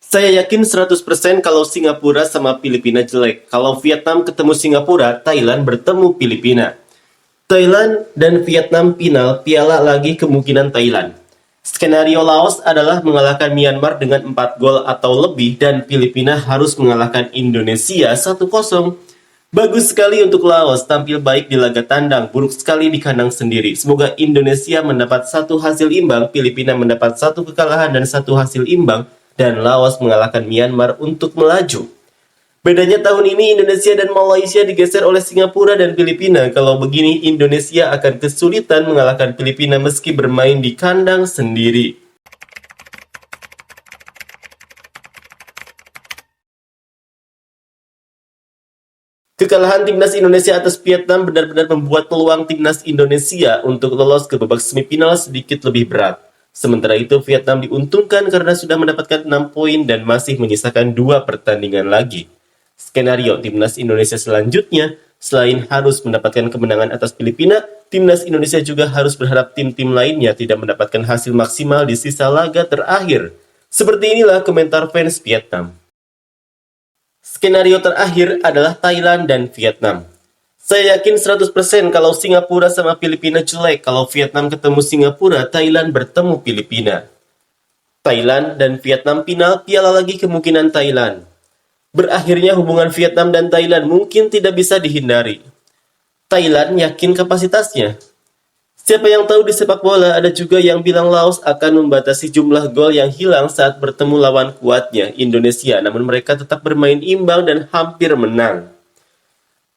Saya yakin 100% kalau Singapura sama Filipina jelek. Kalau Vietnam ketemu Singapura, Thailand bertemu Filipina. Thailand dan Vietnam final piala lagi kemungkinan Thailand. Skenario Laos adalah mengalahkan Myanmar dengan 4 gol atau lebih dan Filipina harus mengalahkan Indonesia 1-0. Bagus sekali untuk Laos, tampil baik di laga tandang, buruk sekali di kandang sendiri. Semoga Indonesia mendapat satu hasil imbang, Filipina mendapat satu kekalahan dan satu hasil imbang, dan Laos mengalahkan Myanmar untuk melaju. Bedanya tahun ini Indonesia dan Malaysia digeser oleh Singapura dan Filipina. Kalau begini, Indonesia akan kesulitan mengalahkan Filipina meski bermain di kandang sendiri. Kekalahan timnas Indonesia atas Vietnam benar-benar membuat peluang timnas Indonesia untuk lolos ke babak semifinal sedikit lebih berat. Sementara itu, Vietnam diuntungkan karena sudah mendapatkan 6 poin dan masih menyisakan 2 pertandingan lagi. Skenario timnas Indonesia selanjutnya, selain harus mendapatkan kemenangan atas Filipina, timnas Indonesia juga harus berharap tim-tim lainnya tidak mendapatkan hasil maksimal di sisa laga terakhir. Seperti inilah komentar fans Vietnam. Skenario terakhir adalah Thailand dan Vietnam. Saya yakin 100% kalau Singapura sama Filipina jelek. Kalau Vietnam ketemu Singapura, Thailand bertemu Filipina. Thailand dan Vietnam final, piala lagi kemungkinan Thailand. Berakhirnya hubungan Vietnam dan Thailand mungkin tidak bisa dihindari. Thailand yakin kapasitasnya. Siapa yang tahu di sepak bola, ada juga yang bilang Laos akan membatasi jumlah gol yang hilang saat bertemu lawan kuatnya, Indonesia, namun mereka tetap bermain imbang dan hampir menang.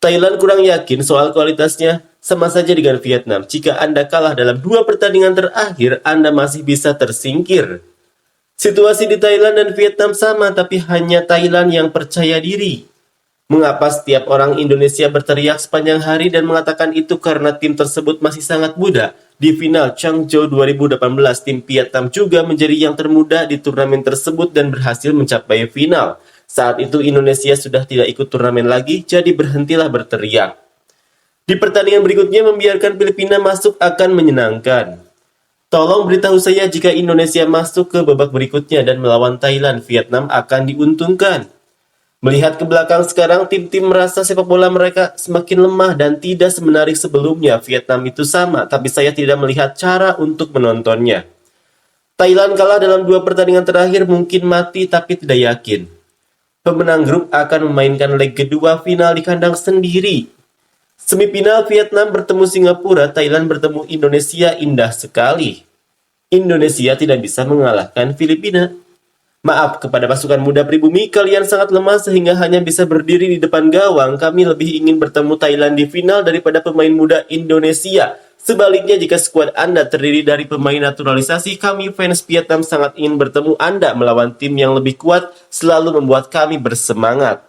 Thailand kurang yakin soal kualitasnya, sama saja dengan Vietnam. Jika Anda kalah dalam 2 pertandingan terakhir, Anda masih bisa tersingkir. Situasi di Thailand dan Vietnam sama, tapi hanya Thailand yang percaya diri. Mengapa setiap orang Indonesia berteriak sepanjang hari dan mengatakan itu karena tim tersebut masih sangat muda? Di final Changzhou 2018, tim Vietnam juga menjadi yang termuda di turnamen tersebut dan berhasil mencapai final. Saat itu Indonesia sudah tidak ikut turnamen lagi, jadi berhentilah berteriak. Di pertandingan berikutnya membiarkan Filipina masuk akan menyenangkan. Tolong beritahu saya jika Indonesia masuk ke babak berikutnya dan melawan Thailand, Vietnam akan diuntungkan. Melihat ke belakang sekarang, tim-tim merasa sepak bola mereka semakin lemah dan tidak semenarik sebelumnya. Vietnam itu sama, tapi saya tidak melihat cara untuk menontonnya. Thailand kalah dalam 2 pertandingan terakhir mungkin mati tapi tidak yakin. Pemenang grup akan memainkan leg kedua final di kandang sendiri. Semifinal Vietnam bertemu Singapura, Thailand bertemu Indonesia, indah sekali. Indonesia tidak bisa mengalahkan Filipina. Maaf kepada pasukan muda pribumi, kalian sangat lemah sehingga hanya bisa berdiri di depan gawang. Kami lebih ingin bertemu Thailand di final daripada pemain muda Indonesia. Sebaliknya, jika skuad Anda terdiri dari pemain naturalisasi, kami fans Vietnam sangat ingin bertemu Anda melawan tim yang lebih kuat, selalu membuat kami bersemangat.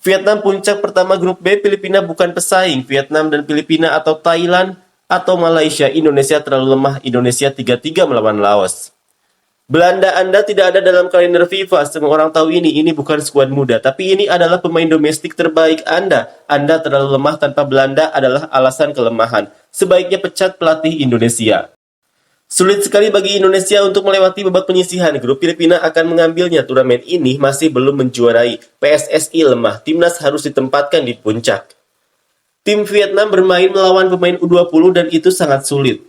Vietnam puncak pertama grup B, Filipina bukan pesaing. Vietnam dan Filipina atau Thailand atau Malaysia, Indonesia terlalu lemah. Indonesia 3-3 melawan Laos. Belanda Anda tidak ada dalam kalender FIFA, semua orang tahu ini bukan skuad muda, tapi ini adalah pemain domestik terbaik Anda. Anda terlalu lemah tanpa Belanda adalah alasan kelemahan. Sebaiknya pecat pelatih Indonesia. Sulit sekali bagi Indonesia untuk melewati babak penyisihan. Grup Filipina akan mengambilnya. Turnamen ini masih belum menjuarai. PSSI lemah, timnas harus ditempatkan di puncak. Tim Vietnam bermain melawan pemain U20 dan itu sangat sulit.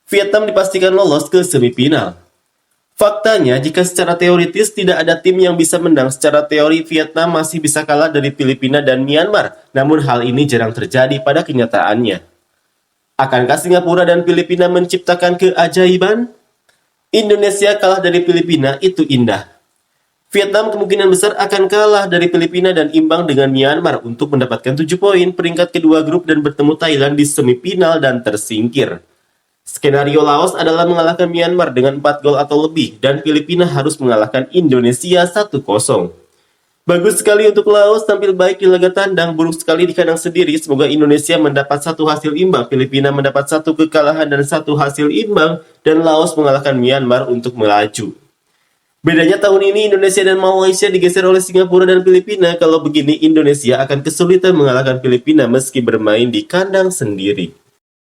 Vietnam dipastikan lolos ke semifinal. Faktanya, jika secara teoritis tidak ada tim yang bisa menang, secara teori Vietnam masih bisa kalah dari Filipina dan Myanmar. Namun hal ini jarang terjadi pada kenyataannya. Akankah Singapura dan Filipina menciptakan keajaiban? Indonesia kalah dari Filipina, itu indah. Vietnam kemungkinan besar akan kalah dari Filipina dan imbang dengan Myanmar untuk mendapatkan 7 poin, peringkat kedua grup dan bertemu Thailand di semifinal dan tersingkir. Skenario Laos adalah mengalahkan Myanmar dengan 4 gol atau lebih, dan Filipina harus mengalahkan Indonesia 1-0. Bagus sekali untuk Laos, tampil baik di laga tandang, buruk sekali di kandang sendiri. Semoga Indonesia mendapat 1 hasil imbang, Filipina mendapat 1 kekalahan dan 1 hasil imbang, dan Laos mengalahkan Myanmar untuk melaju. Bedanya tahun ini Indonesia dan Malaysia digeser oleh Singapura dan Filipina. Kalau begini, Indonesia akan kesulitan mengalahkan Filipina meski bermain di kandang sendiri.